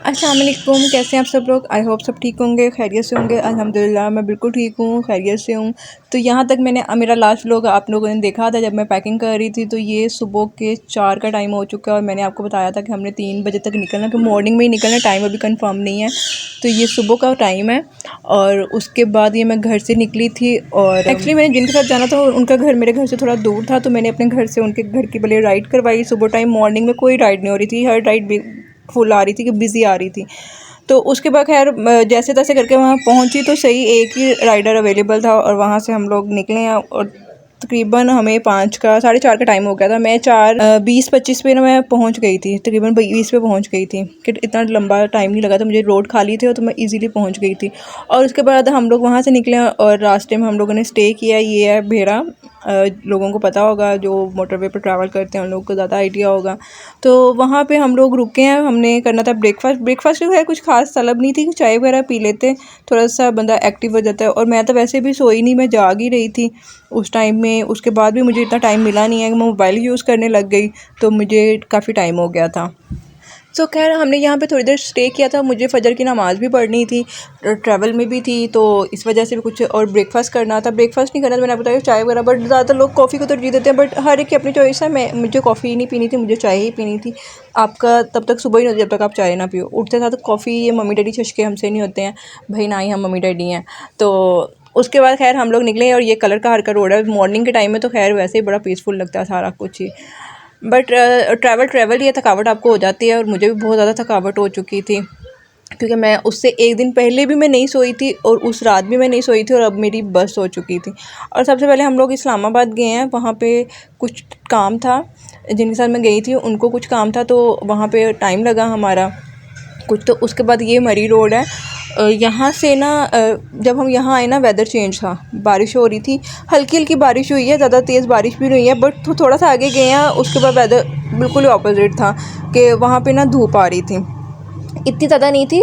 अस्सलाम वालेकुम, कैसे हैं आप सब लोग। आई होप सब ठीक होंगे, खैरियत से होंगे। अल्हम्दुलिल्लाह मैं बिल्कुल ठीक हूँ, खैरियत से हूँ। तो यहाँ तक मैंने मेरा लास्ट व्लॉग आप लोगों ने देखा था जब मैं पैकिंग कर रही थी। तो ये सुबह के 4 का टाइम हो चुका है और मैंने आपको बताया था कि हमने 3 बजे तक निकलना, कि मॉर्निंग में ही निकलना, टाइम अभी कंफर्म नहीं है। तो ये सुबह का टाइम है और उसके बाद ये मैं घर से निकली थी। और एक्चुअली मैंने जिनके साथ जाना था उनका घर मेरे घर से थोड़ा दूर था, तो मैंने अपने घर से उनके घर के लिए राइड करवाई। सुबह टाइम मॉर्निंग में कोई राइड नहीं हो रही थी, हर राइड भी फुल आ रही थी कि बिज़ी आ रही थी। तो उसके बाद खैर जैसे तैसे करके वहाँ पहुँची तो सही, एक ही राइडर अवेलेबल था और वहाँ से हम लोग निकले हैं। और तकरीबन हमें 5 का 4:30 का टाइम हो गया था। मैं 4:20-25 पे ना मैं पहुँच गई थी, तकरीबन 20 पे पहुँच गई थी, कि इतना लंबा टाइम नहीं लगा था मुझे, रोड खाली थे तो मैं इजीली पहुँच गई थी। और उसके बाद हम लोग वहाँ से निकले और रास्ते में हम लोगों ने स्टे किया। ये है भेड़ा, लोगों को पता होगा, जो मोटरवे पर ट्रैवल करते हैं उन लोगों को ज़्यादा आइडिया होगा। तो वहाँ पे हम लोग रुके हैं, हमने करना था ब्रेकफास्ट जो है कुछ खास तलब नहीं थी, चाय वगैरह पी लेते, थोड़ा सा बंदा एक्टिव हो जाता है। और मैं तो वैसे भी सोई नहीं, मैं जाग ही रही थी उस टाइम में। उसके बाद भी मुझे इतना टाइम मिला नहीं है, मैं मोबाइल यूज़ करने लग गई, तो मुझे काफ़ी टाइम हो गया था। सो खैर हमने यहाँ पे थोड़ी देर स्टे किया था, मुझे फ़जर की नमाज़ भी पढ़नी थी, ट्रैवल में भी थी, तो इस वजह से भी कुछ और ब्रेकफास्ट करना था। ब्रेकफास्ट नहीं करना था, मैंने बताया चाय वगैरह, बट ज़्यादातर लोग कॉफ़ी को तरजीह देते हैं, बट हर एक की अपनी चॉइस है। मुझे कॉफ़ी नहीं पीनी थी, मुझे चाय ही पीनी थी। आपका तब तक सुबह ही नहीं होती जब तक आप चाय ना पियो। उठते साथ कॉफ़ी, ये मम्मी डैडी चस्के हमसे नहीं होते हैं भाई, ना ही हम मम्मी डैडी हैं। तो उसके बाद खैर हम लोग निकले और ये कलर का हर का रोड है। मॉर्निंग के टाइम में तो खैर वैसे ही बड़ा पीसफुल लगता है सारा कुछ ही, बट ट्रैवल ये थकावट आपको हो जाती है। और मुझे भी बहुत ज़्यादा थकावट हो चुकी थी, क्योंकि मैं उससे एक दिन पहले भी मैं नहीं सोई थी और उस रात भी मैं नहीं सोई थी, और अब मेरी बस हो चुकी थी। और सबसे पहले हम लोग इस्लामाबाद गए हैं, वहाँ पे कुछ काम था, जिनके साथ मैं गई थी उनको कुछ काम था, तो वहाँ पे टाइम लगा हमारा कुछ। तो उसके बाद ये मरी रोड है, यहाँ से ना जब हम यहाँ आए ना वेदर चेंज था, बारिश हो रही थी, हल्की हल्की बारिश हुई है, ज़्यादा तेज़ बारिश भी नहीं है, बट थोड़ा सा आगे गए हैं उसके बाद वेदर बिल्कुल ही ऑपोजिट था, कि वहाँ पे ना धूप आ रही थी, इतनी ज़्यादा नहीं थी,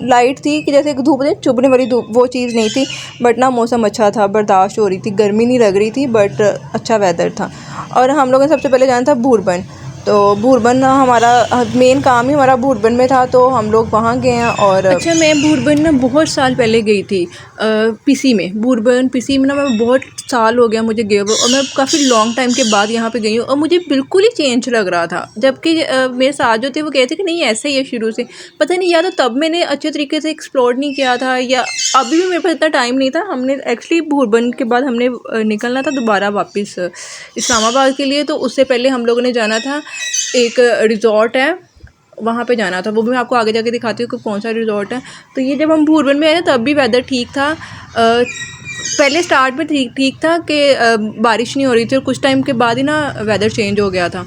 लाइट थी, कि जैसे धूप है चुभने वाली धूप, वो चीज़ नहीं थी। बट ना मौसम अच्छा था, बर्दाश्त हो रही थी, गर्मी नहीं लग रही थी, बट अच्छा वेदर था। और हम लोगों ने सबसे पहले जाना था भूरबन। तो भूरबन हमारा मेन काम ही हमारा भूरबन में था, तो हम लोग वहाँ गए हैं। और अच्छा, मैं भूरबन ना बहुत साल पहले गई थी, पीसी में, भूरबन पीसी में ना मैं बहुत साल हो गया मुझे गए हुए, और मैं काफ़ी लॉन्ग टाइम के बाद यहाँ पे गई हूँ और मुझे बिल्कुल ही चेंज लग रहा था। जबकि मेरे साथ जो थे वो कहते कि नहीं ऐसा ही है शुरू से, पता नहीं, या तो तब मैंने अच्छे तरीके से एक्सप्लोर नहीं किया था, या अभी भी मेरे पास इतना टाइम नहीं था। हमने एक्चुअली भूरबन के बाद हमने निकलना था दोबारा वापस इस्लामाबाद के लिए, तो उससे पहले हम लोगों ने जाना था, एक रिज़ॉर्ट है वहाँ पे जाना था, वो भी मैं आपको आगे जाके दिखाती हूँ कि कौन सा रिज़ॉर्ट है। तो ये जब हम भूरबन में आए ना तब भी वेदर ठीक था, पहले स्टार्ट में ठीक था कि बारिश नहीं हो रही थी, और कुछ टाइम के बाद ही ना वेदर चेंज हो गया था।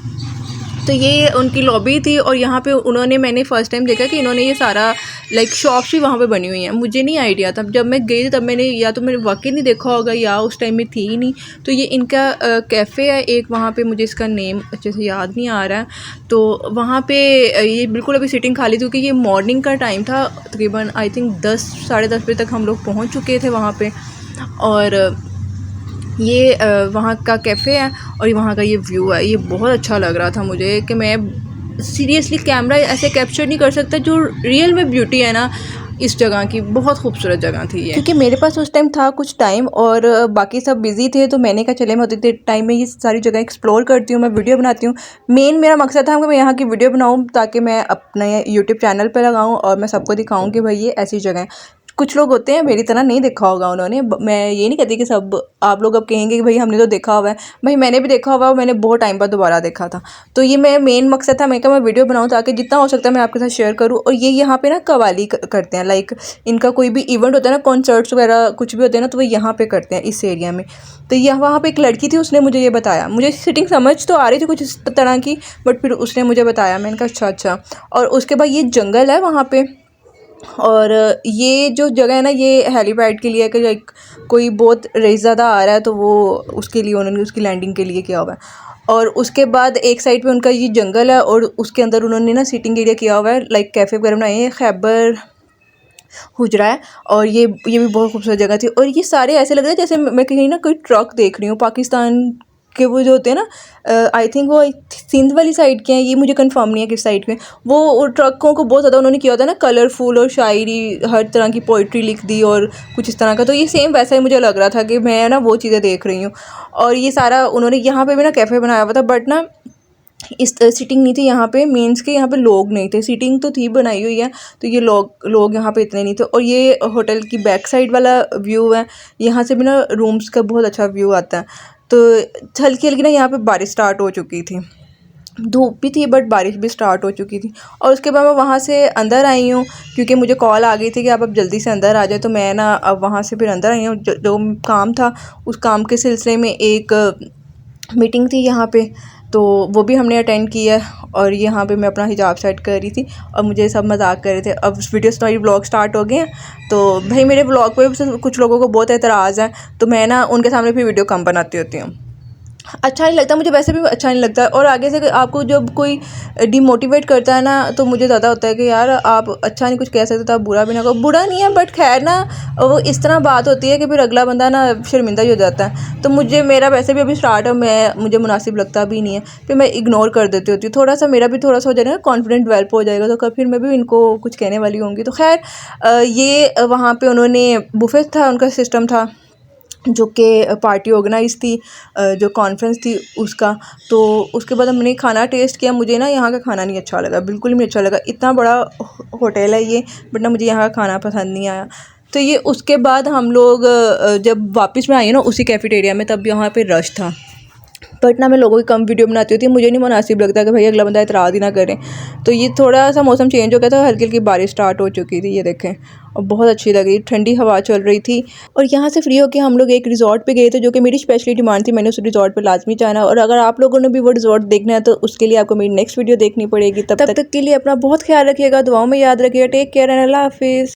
तो ये उनकी लॉबी थी, और यहाँ पे उन्होंने, मैंने फ़र्स्ट टाइम देखा कि इन्होंने ये सारा लाइक शॉप्स भी वहाँ पे बनी हुई हैं। मुझे नहीं आइडिया था, जब मैं गई तब मैंने, या तो मैंने वाकई नहीं देखा होगा या उस टाइम में थी ही नहीं। तो ये इनका कैफ़े है एक वहाँ पे, मुझे इसका नेम अच्छे से याद नहीं आ रहा है। तो वहाँ पे ये बिल्कुल अभी सीटिंग खाली थी, क्योंकि ये मॉर्निंग का टाइम था, तकरीबन आई थिंक 10 साढ़े 10 बजे तक हम लोग पहुँच चुके थे वहाँ पर। और ये वहाँ का कैफ़े है और वहाँ का ये व्यू है, ये बहुत अच्छा लग रहा था मुझे, कि मैं सीरियसली कैमरा ऐसे कैप्चर नहीं कर सकता जो रियल में ब्यूटी है ना इस जगह की। बहुत खूबसूरत जगह थी ये, क्योंकि मेरे पास उस टाइम था कुछ टाइम और बाकी सब बिज़ी थे, तो मैंने कहा चले मैं उतने टाइम में ये सारी जगह एक्सप्लोर करती हूँ, मैं वीडियो बनाती हूँ। मेन मेरा मकसद था कि मैं यहाँ की वीडियो बनाऊँ, ताकि मैं अपने यूट्यूब चैनल पर लगाऊँ और मैं सबको दिखाऊँ कि भाई ये ऐसी जगह है। कुछ लोग होते हैं मेरी तरह नहीं देखा होगा उन्होंने, मैं ये नहीं कहती कि सब आप लोग अब कहेंगे कि भाई हमने तो देखा हुआ है, भाई मैंने भी देखा हुआ है, मैंने बहुत टाइम बाद दोबारा देखा था। तो ये मैं मेन मकसद था, मैं कहा मैं वीडियो बनाऊं ताकि जितना हो सकता है मैं आपके साथ शेयर करूं। और ये यहाँ पे ना कवाली करते हैं, लाइक इनका कोई भी इवेंट होता है ना, कॉन्सर्ट्स वगैरह कुछ भी होते हैं ना, तो वो यहाँ पे करते हैं इस एरिया में। तो यह वहाँ पे एक लड़की थी, उसने मुझे ये बताया, मुझे सिटिंग समझ तो आ रही थी कुछ इस तरह की, बट फिर उसने मुझे बताया, मैंने कहा अच्छा अच्छा। और उसके बाद ये जंगल है वहाँ पे, और ये जो जगह है ना ये हेलीपैड के लिए है, कि लाइक कोई बहुत रईस ज़्यादा आ रहा है तो वो उसके लिए उन्होंने उसकी लैंडिंग के लिए किया हुआ है। और उसके बाद एक साइड पे उनका ये जंगल है और उसके अंदर उन्होंने ना सीटिंग एरिया किया हुआ है, लाइक कैफ़े वगैरह बनाए हैं, खैबर हुजरा है। और ये भी बहुत खूबसूरत जगह थी, और ये सारे ऐसे लग रहे हैं जैसे मैं कहीं ना कोई ट्रक देख रही हूँ, पाकिस्तान के वो जो होते हैं ना, आई थिंक वो सिंध वाली साइड के हैं, ये मुझे कंफर्म नहीं है किस साइड के। वो ट्रकों को बहुत ज़्यादा उन्होंने किया होता है ना कलरफुल, और शायरी, हर तरह की पोइट्री लिख दी और कुछ इस तरह का। तो ये सेम वैसा ही मुझे लग रहा था कि मैं ना वो चीज़ें देख रही हूँ। और ये सारा उन्होंने यहाँ पे भी ना कैफ़े बनाया हुआ था, बट ना इस सीटिंग नहीं थी यहाँ पे, मीन्स के यहाँ पे लोग नहीं थे। सीटिंग तो थी बनाई हुई है, तो ये लोग यहाँ पे इतने नहीं थे। और ये होटल की बैक साइड वाला व्यू है, यहाँ से भी ना रूम्स का बहुत अच्छा व्यू आता है। तो हल्की हल्की ना यहाँ पे बारिश स्टार्ट हो चुकी थी, धूप भी थी बट बारिश भी स्टार्ट हो चुकी थी। और उसके बाद मैं वहाँ से अंदर आई हूँ, क्योंकि मुझे कॉल आ गई थी कि आप अब जल्दी से अंदर आ जाए। तो मैं ना अब वहाँ से फिर अंदर आई हूँ। जो काम था, उस काम के सिलसिले में एक मीटिंग थी यहाँ पे, तो वो भी हमने अटेंड किया। और यहाँ पे मैं अपना हिजाब सेट कर रही थी और मुझे सब मजाक कर रहे थे। अब वीडियो स्टोरी व्लॉग स्टार्ट हो गए हैं, तो भाई मेरे व्लॉग पे कुछ लोगों को बहुत एतराज़ है, तो मैं ना उनके सामने फिर वीडियो कम बनाती होती हूँ। अच्छा नहीं लगता मुझे, वैसे भी अच्छा नहीं लगता। और आगे से आपको जब कोई डिमोटिवेट करता है ना, तो मुझे ज़्यादा होता है कि यार आप अच्छा नहीं कुछ कह सकते तो आप बुरा भी ना कहो। बुरा नहीं है, बट खैर ना वो इस तरह बात होती है कि फिर अगला बंदा ना शर्मिंदा ही हो जाता है। तो मुझे, मेरा वैसे भी अभी स्टार्ट है, मुझे मुनासिब लगता भी नहीं है, फिर मैं इग्नोर कर देती होती हूँ। थोड़ा सा मेरा भी थोड़ा सा हो जाएगा ना, कॉन्फिडेंट डेवलप हो जाएगा, तो कब फिर मैं भी इनको कुछ कहने वाली होंगी। तो खैर ये वहाँ पर उन्होंने बुफे था, उनका सिस्टम था, जो कि पार्टी ऑर्गेनाइज थी, जो कॉन्फ्रेंस थी उसका। तो उसके बाद हमने खाना टेस्ट किया। मुझे ना यहाँ का खाना नहीं अच्छा लगा, बिल्कुल भी नहीं अच्छा लगा। इतना बड़ा होटल है ये, बट ना मुझे यहाँ का खाना पसंद नहीं आया। तो ये उसके बाद हम लोग जब वापस में आए ना उसी कैफेटेरिया में, तब यहाँ पे रश था। बट ना मैं लोगों की कम वीडियो बनाती होती, मुझे नहीं मुनासिब लगता कि भाई अगला बंदा इतराज़ ही ना करें। तो ये थोड़ा सा मौसम चेंज हो गया था, हल्की हल्की बारिश स्टार्ट हो चुकी थी, ये देखें, और बहुत अच्छी लग रही, ठंडी हवा चल रही थी। और यहाँ से फ्री होकर हम लोग एक रिजॉर्ट पे गए थे, जो कि मेरी स्पेशली डिमांड थी, मैंने उस रिजॉर्ट पे लाजमी जाना। और अगर आप लोगों ने भी वो रिजॉर्ट देखना है तो उसके लिए आपको मेरी नेक्स्ट वीडियो देखनी पड़ेगी। तब तक के लिए अपना बहुत ख्याल रखिएगा, दुआओं में याद रखिएगा। टेक केयर एंड अल्लाह हाफिज़।